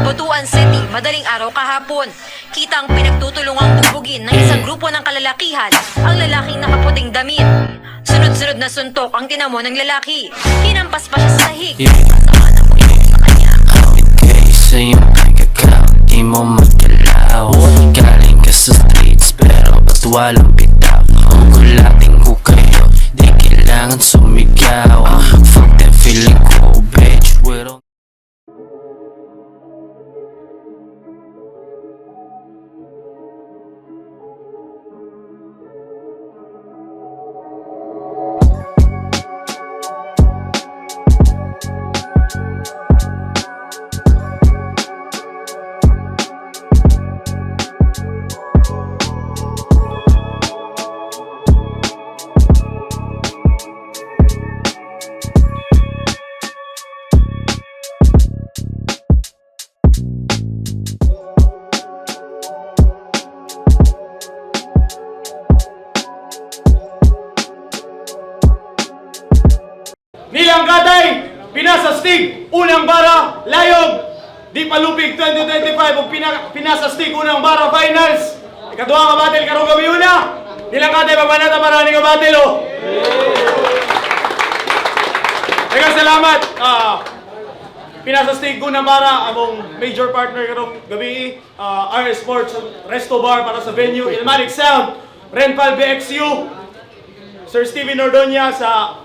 Butuan City, madaling araw kahapon. Kitang pinagtutulungang bubugin ng isang grupo ng kalalakihan ang lalaking nakaputing damit. Sunod-sunod na suntok ang tinamo ng lalaki. Hinampas pa siya sa sahig. Kasama mo ito sa kanya. Hawit kayo sa iyong kagagaw, di mo magalaw. Galing ka sa streets pero ba't walang bitaw? Ugulating ko kayo, di kailangan sumigaw. Fuck that feeling ko, bitch, we don't. Nilang Katay, Pinasastig, Unang Bara, Layog, Di Palupig 2025 ug Pinasastig Unang Bara Finals. Ikaduha nga battle karong gabi una. Nilang Katay pagbanata para ni nga battle oh. Daghang salamat. Pinasastig Unang Bara among major partner karong gabi, RS Sports, Resto Bar para sa venue, Ilmatic Sound, Renpal BXU, Sir Steven Ordonia sa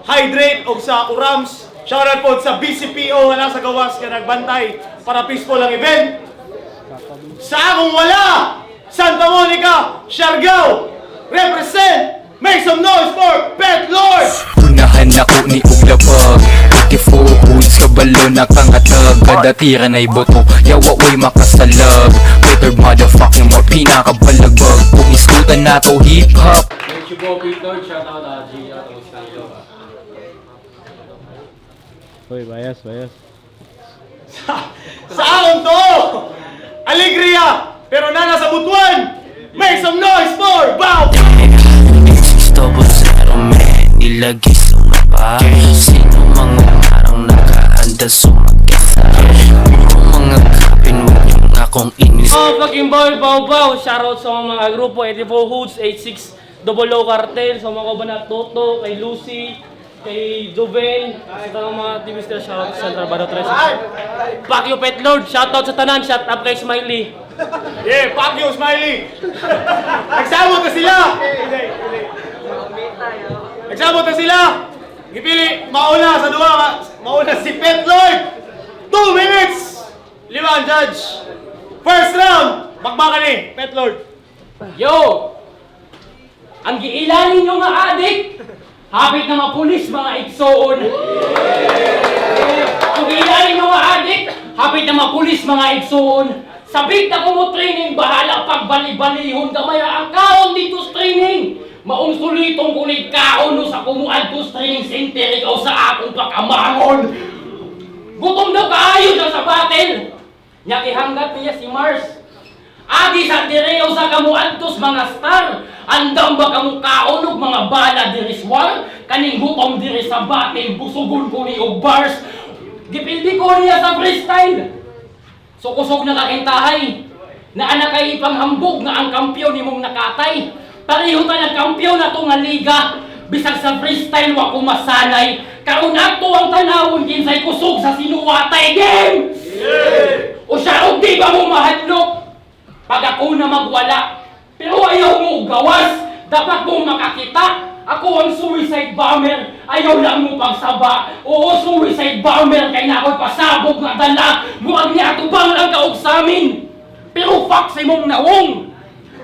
Hydrate o sa Urams. Shoutout po sa BCPO na nasa gawas ka nagbantay para peaceful ang event. Sa akong wala, Santa Monica, Siargao, represent, make some noise for Pet Lord! Unahan ako ni Uglabag, 54 hoods, kabalo na kangatag. Kada tira na'y boto, yawa way makasalag. Better motherfucking more, pinakabalagbag. Kung iskutan na to hip-hop. Thank you po, Peter. Shoutout G. Uy, bias. Sa akong to, Alegria, pero nana sa Butuan, make some noise for Bow! Double zero, man, ilagay sa mapa. Sino mga parang nakaanda sumagasa? Puro mga kapin, huwag yung akong inis. Oh, fucking boy, Bao. Shoutout sa mga grupo, 84 Hoods, 86 Double O Cartel, sa mga kabanat Toto, kay Lucy, kay Joven, sa mga TV star, shoutout sa Central Bado 3. Fuck you, Pet Lord. Shoutout sa tanan, shout up kay Smiley. Yeah, fuck you, Smiley! Nagsabot na sila! Nagsabot na sila! Gipili, mauna sa duwa, mauna si Pet Lord! 2 minutes! 5 ang judge! First round! Bakbakan ni, Pet Lord! Yo! Ang giilanin nyo nga adik, hapit na mapulis mga igsoon. Ang giilanin nyo nga adik, hapit na mapulis mga igsoon. Sabit na kumo training, bahala pagbali-balihon gamay ang kaon dito sa training. Maong sulitong kunit kaon no sa kumuad to training center, ikaw sa akong pagkamangon. Gutom daw kaayo siya sa battle. Nyakihanggat niya si Mars. Agi sa direo sa kamuantos mga star. Andam ba kamu kaunog mga bala diri swar? Kaning gutom diri sa battle, busugon ko ni og bars. Gipildi ko niya sa freestyle. So kusog na kakintahay. Na anak kay ipanghambog nga ang kampyon nimong nakatay. Pareho ta ng kampyon na to nga liga. Bisag sa freestyle wa ko masanay. Karon ato ang tanawon kinsay kusog sa sinuwatay game. Yeah! O siya og di ba mo mahadlok? Pag ako na magwala, pero ayaw mo gawas, dapat mong makakita. Ako ang suicide bomber, ayaw lang mo pagsaba. Oo, suicide bomber, kaya na ako'y pasabog na dala. Muag niya atubang lang kaog sa amin. Pero fuck sa imong nawong.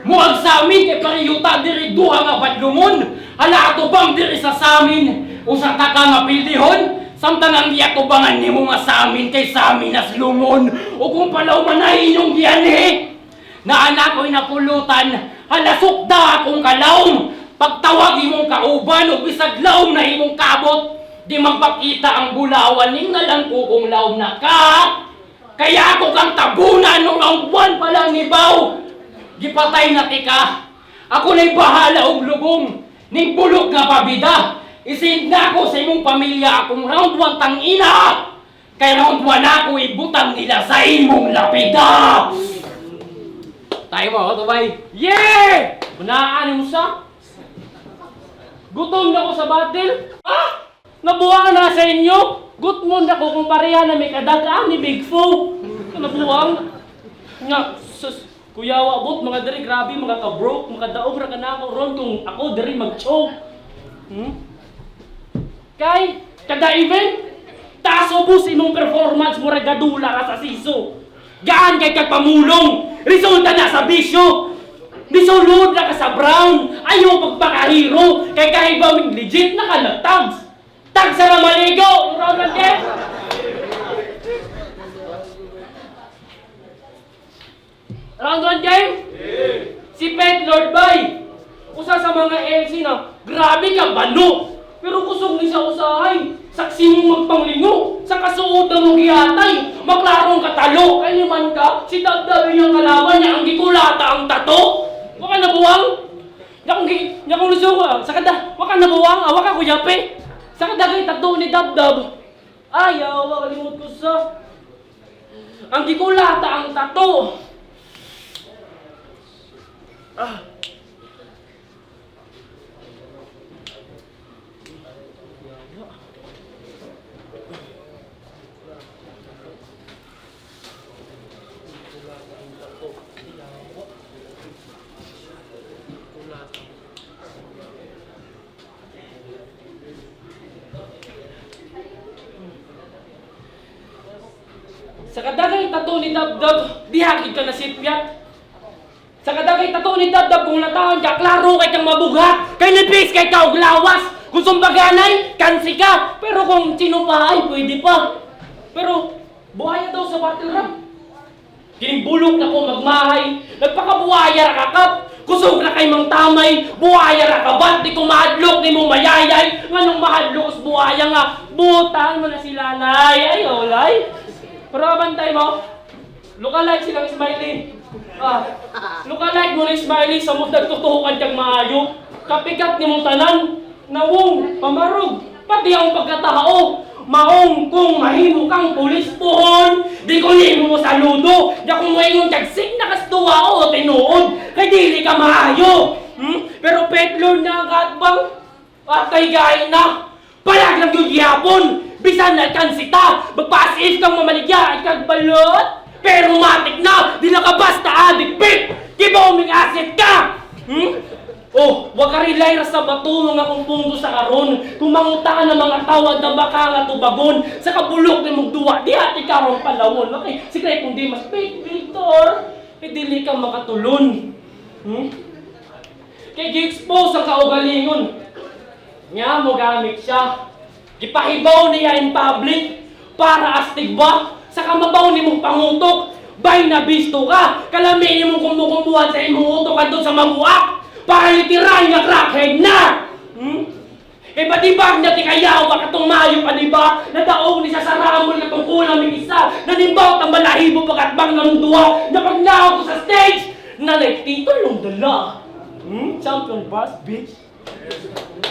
Muag sa amin, kay pariyuta diri duha nga badlungon. Hala atubang diri sa samin. Usa ta ka nga pildihon, samtang ang giatubangan nimo nga sa amin, kay sa amin nas lungon. O kung palaw manahin yung giyanhe. Na anak ko'y napulutan, halasok da akong kalaom. Pagtawag imong kauban o bisag laom na imong kabot, di magpakita ang bulawan, ning nalang ko kung laom na ka. Kaya ako kang tabunan nung ang buwan pa lang ibaw. Gipatay na tika, ako na'y bahala og lugong, ning bulok nga pabida. Isin na ko sa imong pamilya akong round 1 tangina. Kaya round 1 ako ibutang nila sa imong lapida! Tayo mo, tubay. Yeah! Unaan mo sa? Gutom na ko sa battle. Ah! Nabuwang na sa inyo. Gutmon na ko kung pareha na may kadagaan ni Big Fo. Nabuwang. Nga, sus, kuya wabot, mga diri, grabe, mga ka-broke, mga daog ra ka na ako ron kung ako diri mag-choke. Kay, kada event, taas ubos imong performance mo gadula ka sa siso. Gaan kay kagpamulong, resulta na sa bisyo. Nisulod na ka sa brown, ayaw pagpakahiro, kay kahit bawing legit na ka nagtags. Tags sa maligo, round lang din. Round 1 game? Si Pet Lord Bay. Usa sa mga LC na, grabe ka bano. Pero kusog ni sa usahay. Saksi mong magpanglingo. Sa kasuot na mong gihatay. Maklarong katalo. Kaya naman ka, si Dabdabi niyang kalaban niya ang gikulata ang tato. Waka nabuwang. Yakong luso ko. Waka nabuwang. Waka kuyape. Sa kadagay tato ni Dabdab. Ayaw, wakalimot ko sa. Ang gikulata ang tato. Sa kadagay tato ni Dabdab, dihagid ka na sipyat. Sa kadagay tato ni Dabdab, kung natawan ka, klaro kay kang mabugat. Kay nipis kay ka og lawas. Kung sumbaganay, kansi ka. Pero kung sinupahay, pwede pa. Pero, buhaya daw sa battle rap. Kinimbulok na ko magmahay. Nagpakabuhaya ra kakap. Kusog na kay mang tamay. Buhaya ra kabat. Di ko mahadlok, di mo mayayay. Nganong mahadlok sa buhaya nga. Butan mo na sila, nay. Ay, olay. Pero abantay mo, lookalike silang Smiley. Lookalike mo na Smiley sa mong nagtutuhukan kang maayo. Kapikat ni mong tanan, nawong, pamarog, pati ang pagkatao. Maong kung mahimo kang pulis pohon, di ko nimo mo saludo. Di akong mahingon kagsig na kastuwa o tinuod, kay dili ka maayo. Pero petlor na ang katbang, kay gay na, palag lang yung gihapon. Bisan na kansita, magpasiif kang mamaligya, ikag balot. Pero matik na, di na ka basta adik-pit. Kibaw ming asset ka! Oh, wag ka rilay ra sa bato nga kung punto sa karon. Kung manguta ng mga tawad na baka nga tubagon, sa kabulok ni mong duwa, di ati karong palawon. Okay, sikretong di mas fake, Victor. Eh, dili ka makatulon. Kaya gi-expose ang kaugalingon. Nga mo gamit siya. Gipahibaw niya in public para astig ba? Sa kamabaw ni mong pangutok, bay na bisto ka. Kalami ni mong kumukumbuhan sa imong utok doon sa mamuak. Para litiray nga crackhead na! Eh batibag na ti kayaw ka katong mayo pa diba? Nadaog ni sa saramol katong kulang ng isa. Nanimbaw ang balahibo pagkatbang ng duwa. Napagnaw ko sa stage. Nanay tito yung dala. Champion boss, bitch.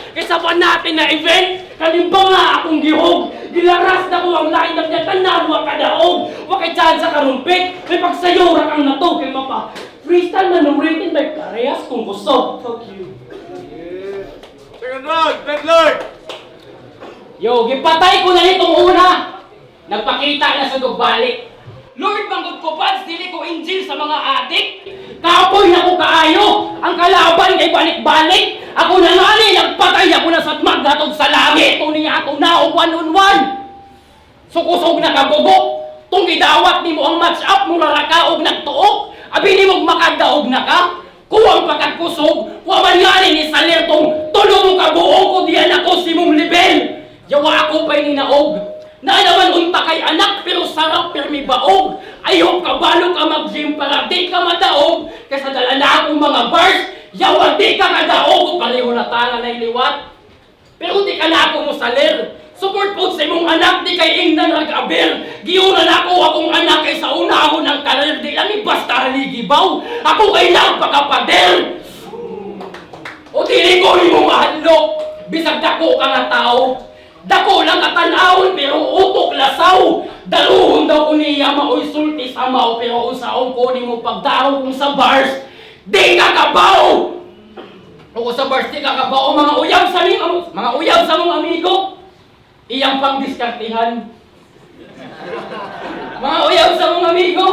Kaysa pa natin na event, kalimbaw nga akong gihog. Gilaras na ko ang line-up niya, tanawa ka daog. Wakay dyan sa karumpit, may pagsayura kang nato. Kaya mapa, freestyle na nung rating by parehas kung gusto. Fuck you. Second round, Pet Lord! Yo, gipatay ko na itong una. Nagpakita na sa balik. Lord, banggod ko pads, dili ko injil sa mga adik. Kapoy na ko kaayo, ang kalaban kay balik-balik. Ako na nga nagpatay ako na sa magdatog sa langit. Ito niya ako na o one-on-one. Sukusog na kabugok. Tung idawat ni mo ang match up mo na rakaog nagtuok. Abi ni mo makadaog na ka. Kuwang pagkagkusog, wamanyanin ni Salir tong tulo mo kabuong ko diyan ako si mong level. Yawa ako pa'y ninaog. Na naman unta kay anak pero sarap pirmi baog. Ayaw kabalo ka mag-gym para di ka madaog. Kasi dala na akong mga bars. Yawa di ka kadaog. Pareho na tanga na iliwat. Pero di ka na ako mo salir. Support po sa imong anak di kay ingnan nag-aber. Giunan ako akong anak kay sa unahon ng karir. Di lang basta haligibaw. Ako kay nagpakapader. O dili ko ni mong mahadlok. Bisag dako ka nga tao. Dako lang katanawon pero utok lasaw. Daluhon daw ko niya mao'y sulti sa mao, pero kung saon ko ni mo pagdaro kung sa bars, di kakabaw! O sa bars, di kakabaw, mga uyab sa mong amigo, iyang pang diskartihan. Mga uyab sa mong amigo,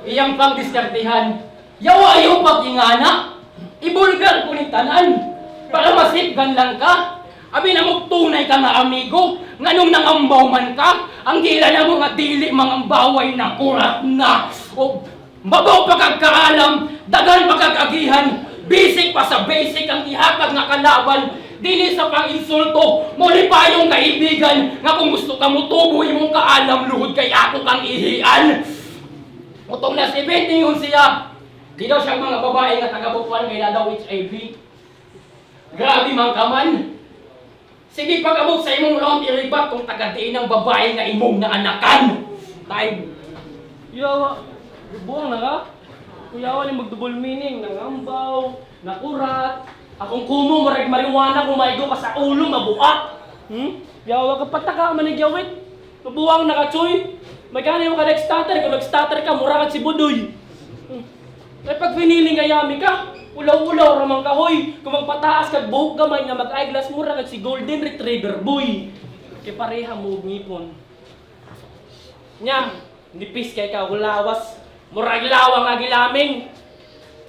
iyang pang diskartihan. Yawa yung pagingana, ibulgar ko ni tanan, para masipgan lang ka. Abi na mo tunay ka nga amigo, nganong nangambaw man ka, ang gila na mo nga dili mga baway na kurat na. O mabaw pagkakaalam, dagan pagkakagihan, basic pa sa basic ang ihatag nga kalaban, dili sa pang-insulto, muli pa yung kaibigan, nga kung gusto ka mo tubo imong kaalam, luhod kay ako kang ihian. Utong na 70 yun siya, di daw siyang mga babae nga taga-bukuan kaya daw HIV. Grabe man ka man. Sige, pag-abot sa imong round, iribat kung taga-diin ng babae nga imong naanakan. Time. Yawa, buwang na ka? Kuyawa ni mag-double meaning, nangambaw, nakurat, akong kumo, marag mariwana, kumaigo ka sa ulo, mabuak. Yawa ka, pataka man nagyawit. Mabuwang na ka, Choy. Magkano yung ka nag-starter, kung nag-starter ka, mura ka si Budoy. Ay pag piniling ayami ka, ulaw-ulaw ramang kahoy. Kung magpataas kag buhok gamay nga mag-eyeglass mura kag si Golden Retriever boy. Kay pareha mo ngipon. Nya, nipis kay ka ulawas. Murag lawang nga gilaming.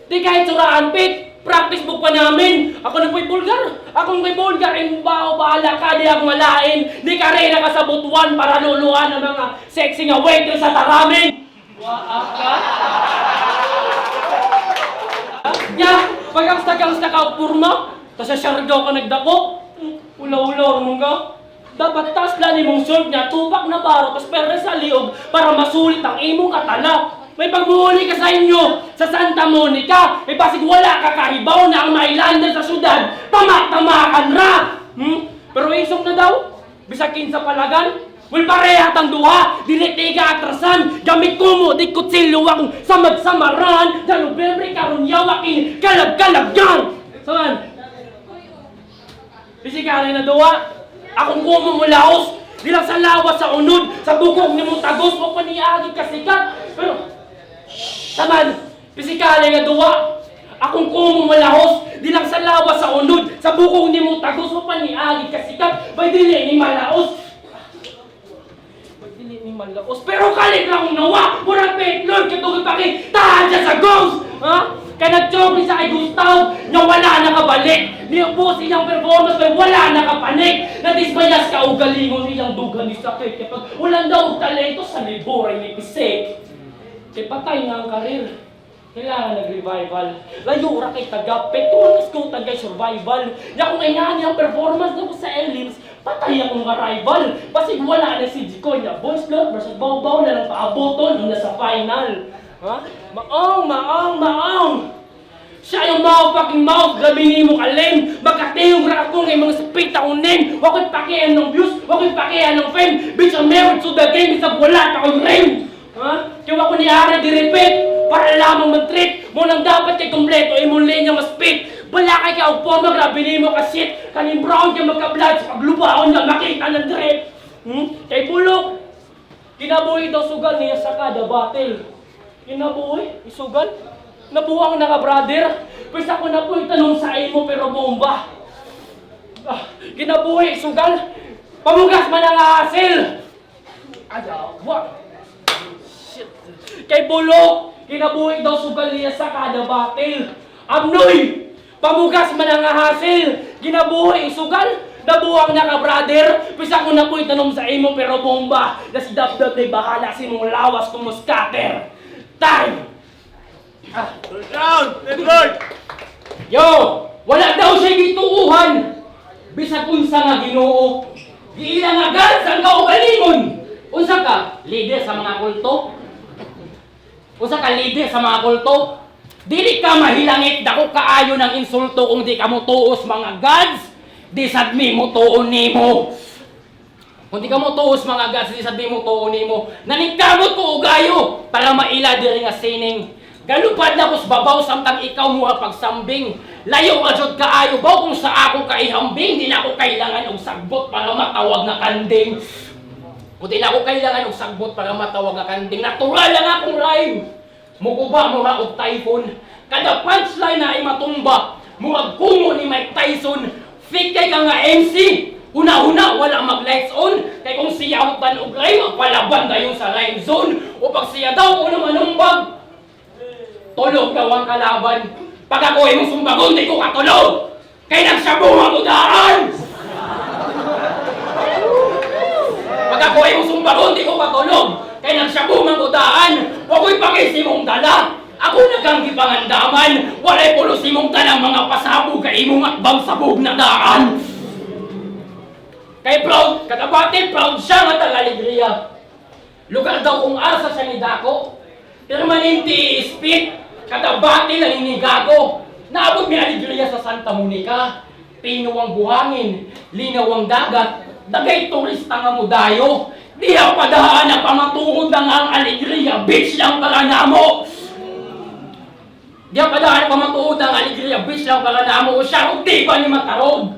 Di kahit suraan pit, practice book pa namin. Ako na po'y bulgar. Akong may bulgar, ay bao bahala ka, di ako malain. Di ka rin ka sa butuan para luluan ng mga sexy nga waiter sa taramin. Waak ka? Nya, pagkangsta ka purma, tas sa syargaw ka nagdako, ulaw-ulaw mong ka. Dapat tasla ni mong sold niya, tupak na baro, tas pera sa liog para masulit ang imong katala. May pagmuhuli ka sa inyo, sa Santa Monica, may pasig wala ka kahibaw na ang mailander sa syudad, tamak-tamakan ra! Pero isong na daw, bisakin sa palagan, will parehat ang duha, dilitiga atrasan, gamit kumo, di kutsiluwang samad-samaran, dalubebre karon yawakin, kalag-kalagyan! Saan? Bisikari na duha, akong kumo mulaos, di lang sa lawas sa unod, sa bukong ni mong tagos, o paniagi kasikat, pero, saman, bisikari na duha, akong kumo malahos, di lang sa lawas sa unod, sa bukong ni mong tagos, o paniagi kasikat, may dili ni malaos, malaos. Pero kalit lang nawa! Murang petlog! Katugod pa kay tahan siya sa ghost! Ha? Kaya nag-chopping sa kay Gustav na wala nakabalik! Niupo siyang performance pero wala nakapanik! Nadismayas ka o galingon niyang dugan ni sakit kapag walang daw talento sa liburay ni Pisek. Kaya patay na ang karir. Kailangan nag-revival. Layo ra kay tagapit. Tumanas kong tagay survival. Ya kung ngayon ang performance na ko sa Elims, patay akong rival. Pasig wala na si Jicoy na Boys Lord versus Bawbaw na lang paaboton nung nasa final. Ha? Maong! Siya yung fucking mouth, gabi ni mo kalim. Magkatiyong ra ako ng mga spit akong name. Wako'y pakihan ng views, wako'y pakihan ng fame. Bitch, I'm married to the game, isang wala akong name. Ha? Kaya ako ni Ari di-repeat para lamang mag-treat. Mo nang dapat kay kompleto, imong linya mas-spit. Bala kay ka upo, magrabi ni mo ka shit. Kaning brown kaya magka-blood sa paglubaon na makita ng drip. Kay Bulok, kinabuhi daw sugal niya sa kada battle. Kinabuhi? Isugal? Nabuang na ka, brother. Pwes ako na po itanong sa imo pero bomba. Kinabuhi, sugal? Pamugas man ang hasil. Ayaw, shit. Kay Bulok, kinabuhi daw sugal niya sa kada battle. Amnoy! Pamugas man ang hasil, ginabuhi, sugal, nabuwang na ka, brother. Pisa ko na po itanong sa imo pero bomba. Na si Dabdab na'y bahala si mong lawas kung scatter. Time! Third round! Edward! Yo! Wala daw siya gituuhan! Bisag unsa nga Ginoo. Giilang nga gads ang kaugalingon. Unsa ka? Leader sa mga kulto? Unsa ka leader sa mga kulto? Dili ka mahilangit, dako kaayo ng insulto kung di ka mo tuos mga gods. Di sad mi mo tuon nimo. Kung di ka mo tuos mga gods, di sad mi mo tuon nimo. Naningkamot ko ugayo para maila diri nga sining. Galupad na ko sa babaw samtang ikaw mo pagsambing. Layo ajud kaayo baw kung sa ako kaihambing, di na ako kailangan og sagbot para matawag na kanding. Kundi na ako kailangan og sagbot para matawag nga kanding. Natural lang akong rhyme. Mukuba mo nga og typhoon. Kada punchline na ay matumba. Murag kumo ni Mike Tyson. Fake kay ka nga MC. Una-una, wala mag-lights on. Kay kung siya tan og rhyme, palaban dayon sa rhyme zone. O pag siya daw, unang manumbag. Tulog daw ang kalaban. Pag ako ay mong sumbagon, di ko katulog. Kay nagsabong ang udaan. Pag ako ay mong sumbagon, di ko katulog. Kay nagsabong ang udaan. Huwag ko'y pakisimong dala. Ako naganggi pangandaman. Walay pulusimong tanang mga pasabog kay imong atbang sabog na daan. Kay proud, katabate, proud siya nga taga-alegria. Lugar daw kung asa siya ni Dako. Permanente iispit, katabate lang inigago. Naabot mi alegria sa Santa Monica. Pino ang buhangin, linaw ang dagat, dagay turista nga mudayo. Di ang padahaan na pamatuod na nga ang alegria, beach lang para namo. Di ang padahaan na pamatuod na ang alegria, beach lang para namo. Siya kung di ba ni matarog,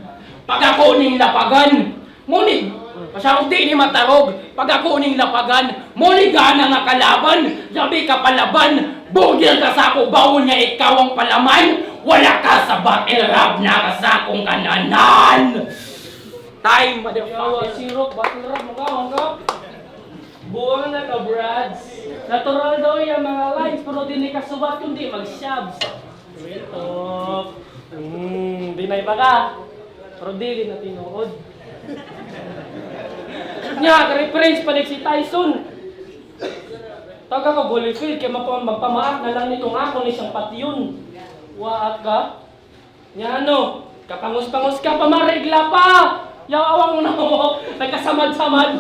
pag ako ning lapagan. Munig, masyadong di ni matarog, pag ako ning lapagan, muligana nga kalaban, sabi ka palaban, bugil ka sa ako, bawon nga ikaw ang palaman, wala ka sa battle rap na ka sa akong kananan. Time, motherfucker. Sirok, battle rap, mukha. Buwang na ka, Brads. Natural daw yung mga lines, pero di ni kasubat kundi mag-shabs. Real talk. Dinay pa ka. Pero di na tinuod. Nya, ka-reference pa si Tyson. Taga ka Holyfield, kaya magpamaak na lang nitong ako ni siyang patiyun. Waat ka? Nya ano, kapangus-pangus ka, pamarigla pa! Yaw awang mo na mo, nagkasamad-samad.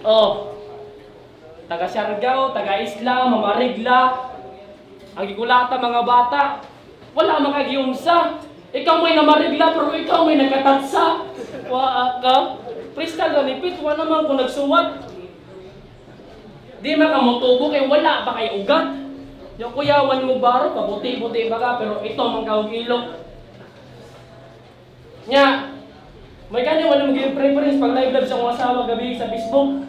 Oh, taga Siargao, taga Isla, mamarigla. Ang gikulata mga bata, wala makagiyumsa. Ikaw may namarigla pero ikaw may nagkatatsa. Waa ka. Pristal ganipit, wala naman kung nagsuwat. Di makamutubo kay wala pa kay ugat. Yung kuyawan mo baro, pabuti-buti ba ka, pero ito mang kaong ilok. Nya, may ganyan wala magiging preference pag live sa mga asawa gabi sa Facebook.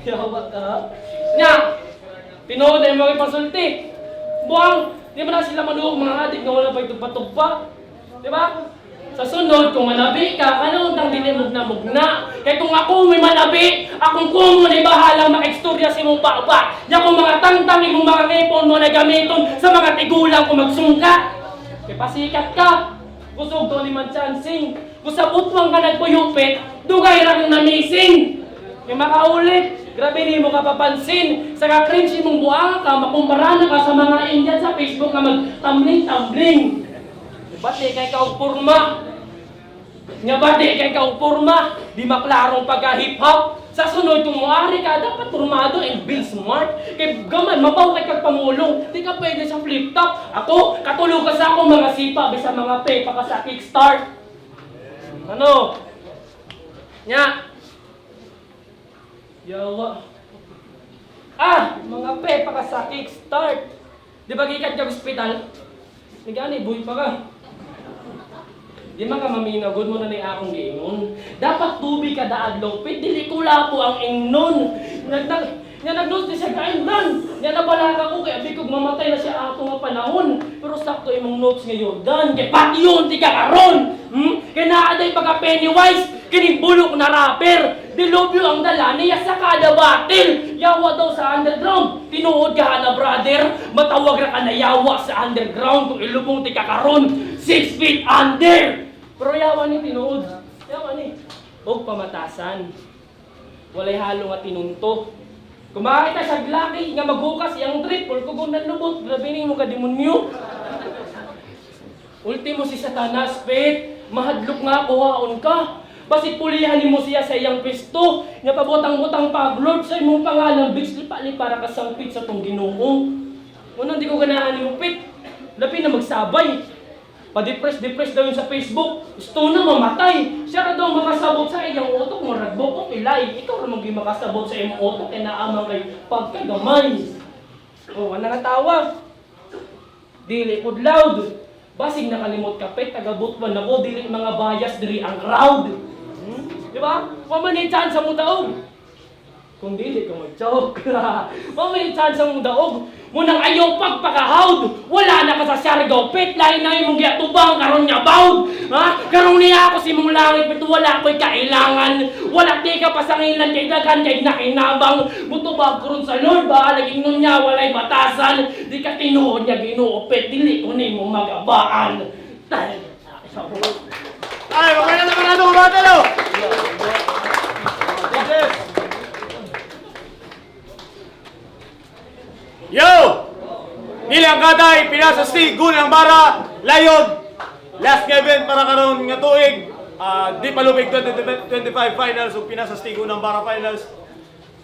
Yawa ka. Nya, tinood ay mga ipasulti. Buwang, di ba na sila manuog mga adik na wala pa itugpa-tugpa? Di ba? Sa sunod, kung manabi ka, ano ang dinimog na mugna? Kaya kung ako may manabi, akong kung mo na bahalang maka-ekstorya si mong papa. Yan kung mga tantang imong mga ngipon mo na gamiton sa mga tigulang kung magsungka. Kaya pasikat ka. Kusog to ni Manchansing. Kung sa butwang ka nagpuyupit, dugay lang na missing. Kaya makaulit. Grabe ni mo kapapansin. Sa ka-cringe mong buang ka, makumpara na ka sa mga Indian sa Facebook na mag-tumbling-tumbling. Bati kay ka porma. Nga bati kay ka porma. Di maklarong pagka-hip-hop. Sa sunod kung muari ka, dapat pormado and build smart. Kay gaman, mabaw kay kagpamulong. Di ka pwede sa flip-top. Ako, katulog ka sa akong mga sipa. Bisa mga pepa ka sa kickstart. Ano? Nya. Yawa. Mga pepa ka sa kickstart. Di ba gikat ka hospital? Nagani, buhay pa ka. Di man ka maminaw, good mo na ni akong giingon. Dapat tubig ka daadlaw, dili ko lapo ang ingnon. Nag-note siya kaindan. Nabalaga ko kaya bigog mamatay na siya ato nga panahon. Pero sakto imong notes nga Jordan. Kaya pati yun, di ka karon. Kaya naaday pagka Pennywise, kinibulok na rapper. Dilobyo ang dala niya sa kada battle. Yawa daw sa underground. Tinuod ka na brother. Matawag ra ka na yawa sa underground. Kung ilubong ti ka karon, 6 feet under. Pero yawa ni tinuod. Yawa ni. Huwag pamatasan. Walay halo nga tinunto. Kung makakita sa glaki nga maghukas iyang triple, kung nanlubot, grabe ni mo ka demonyo. Ultimo si Satanas, pet. Mahadlok nga kuhaon ka. Basit pulihan mo siya sa iyang pisto. Nga pabutang-butang pa, Lord, sa imong pangalan, bigs lipa-li para kasampit sa tong Ginoo. Unang di ko ganahan yung pit. Lapi na magsabay. Pa-depress daw yun sa Facebook. Gusto na mamatay. Siya na daw makasabot sa iyang utok. Maragbok ko ilay. Ikaw na maging makasabot sa iyong utok. Kaya naamang kay pagkagamay. O, ano nga tawa? Dili ko loud. Basig nakalimot ka, pet, tagabutman na ko, dili mga bias, dili ang crowd. Di ba? Mamani chance mo daog. Kung dili ka mag-joke. Mamani chance mo daog. Munang ayaw pagpakahawd. Wala na ka sa Siargao, pet, lahi na imong giatubang karon niya bawd. Ha? Karon niya ako si mong langit, pet, wala ko'y kailangan. Wala di ka pasangilan kay daghan kay nakinabang. Mutubag ko ron sa Lord, ba? Laging nun niya, walay batasan. Di ka tinuod niya ginoo, pet, dili ko ni mo magabaan. Dahil sa Ay, mamaya na naman natin kumatalo! Yo! Nilang katay, pinasasti, gulang bara, layog. Last event para karon nga tuig. Di palubig 2025 finals o pinasasti, gulang bara finals.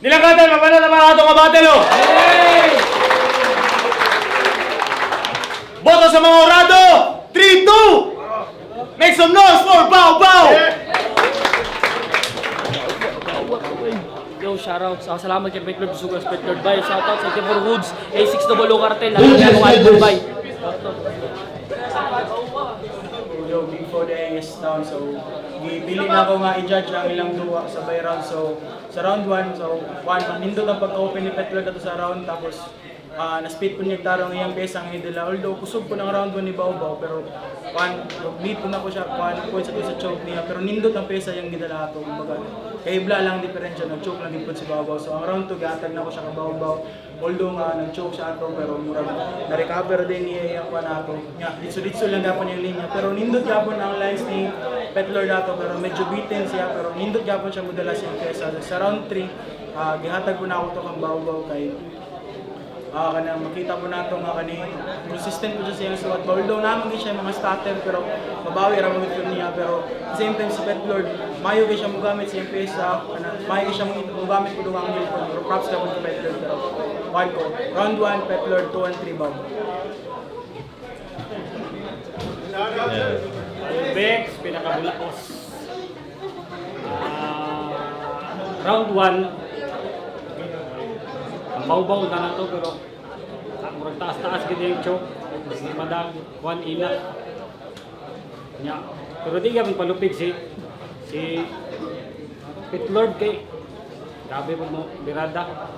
Nilang katay, mamaya na naman natin kumatalo! Boto sa mga orado! 3-2! Make some noise for Bao Bao! Yo, shoutout. Salamat kay Pet Lord Sugar, Pet Lord Bay. Shoutout sa Timor Woods, A600 Cartel. Alam niya kung idol bay. Yo, before the AS down, so gibili na ako nga i-judge ang ilang duwa sa by round. So sa round 1, so nindot ang pagka-open ni Petlord ato sa round, tapos na-speed po niya tarong iyang pesa ang idila. Although kusog po ng round 1 ni Bao Bao, pero lead po na ko siya points ato sa choke niya, pero nindot ang pesa yung gidala ato. Kumbaga kahibla lang diferensya, nag-choke lang din po si Bao Bao. So ang round 2 gatag na ko siya ka Bao Bao. Although nag-choke siya ato, pero murag na-recover din niya yung ato. Ditso-ditso lang gapon yung linya, pero nindot gapon ang lines ni Petlord ato, pero medyo beaten siya, pero nindot gapon siya mudala siyang pesa. Sa round 3, gihatag po na ako to kang Bao Bao kay kanang makita po nato nga kani consistent po siya sa suwat. Although naman siya mga starter, pero mabawi ra mo niya, pero at the same time si Petlord mayo kay siya mogamit sa iyang pesa, mayo kay siya mogamit po dugang mil, pero props ka po kay Petlord. Pero ko round 1 Petlord, 2 and 3 Bao. Bex, pinakabulakos. Round 1, ang bawbaw na na to, pero murag taas-taas gid yung choke. Madag, 1 ina. Nya. Pero di ka palupig si Petlord kay grabe po mo, birada.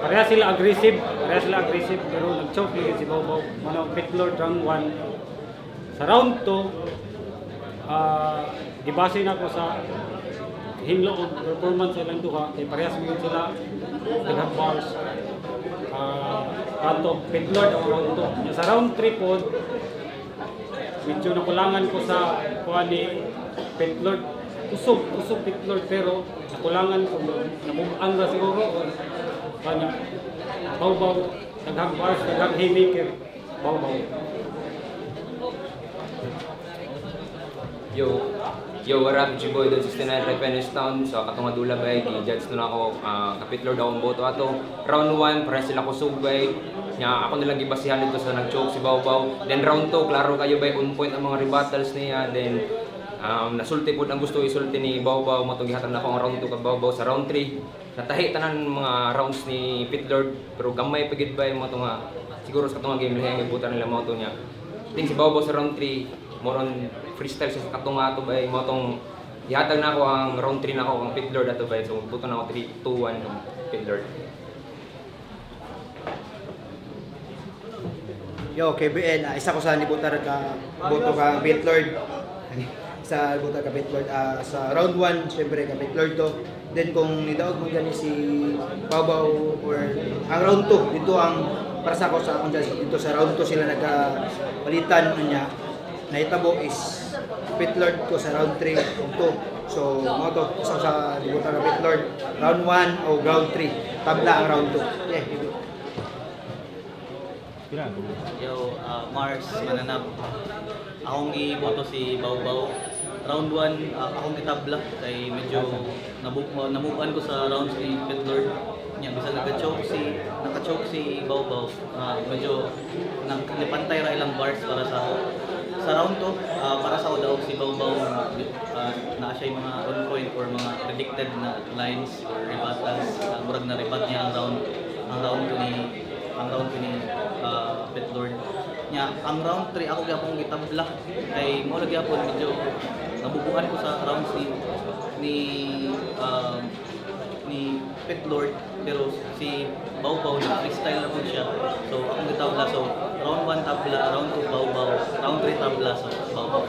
Pareha sila aggressive, pero nag-choke din si Bawbaw. Mano Petlord round 1. Sa round 2, gibase na ko sa himlo o performance sa ilang duha, kay parehas mo yun sila daghang bars. Kanto Petlord ang round 2. Sa round 3 po, medyo nakulangan ko sa kuha ni Petlord. Kusog Petlord, pero nakulangan ko, nabubuan na siguro. Kanya, Bawbaw, daghang bars, daghang haymaker, Bawbaw. Yo, what up, G-Boy, Don 69 Red Venice Town. So, katong adula bay, i-judge na ako, Kapitlord akong boto ato. Round 1, para sila kusog bay. Nya, ako nilang gibasihan dito sa nag-choke si Bawbaw. Then round 2, klaro kayo bay, on point ang mga rebuttals niya. Then, nasulti po ang gusto isulti ni Bawbaw. Matong gihatag na ako ang round 2 kag Bawbaw. Sa round 3, natahi tanan mga rounds ni Petlord. Pero gamay pagid bay, mga nga, siguro sa katong game, lihay ibutan nila mga niya. Then si Bawbaw sa round 3, moron freestyle siya sa katong ato bay, mo tong ihatag na ako ang round 3 na ako ang Petlord ato bay, so buto na ako 3-2-1 ng Petlord. Yo, KBL, isa ko sa nibutar ka boto ka Petlord. Sa boto ka Petlord sa round 1, syempre ka Petlord to. Then kung nidaog mo gani si Bawbaw or ang round 2, dito ang para sa ako sa akong judge, dito sa round 2 sila nagpalitan niya. Nahitabo is Petlord ko sa round 3 o 2. So, mo to, isa sa libutan ng Petlord. Round 1 o round 3. Tabla ang round 2. Yeah, Yo, Mars, Mananap. Akong iboto si Bawbaw. Round 1, akong itabla kay medyo nabukuan ko sa rounds ni Petlord. Nya bisa naka-choke si Bawbaw. Medyo nalipantay ra ilang bars para sa ako. Sa round 2, para sa daog si Bawbaw na siya yung mga on point or mga predicted na lines or rebuttals. Murag na rebat niya ang round 2 ni Petlord. Nya ang round 3 ako gyapon gitabla kay mo lagi ako medyo nabubuhan ko sa rounds ni Pet Lord, pero si Bao Bao na freestyle na po siya. So akong gitabla, so round 1 tabla, round 2 Bao Bao, round 3 tabla, so Bao Bao.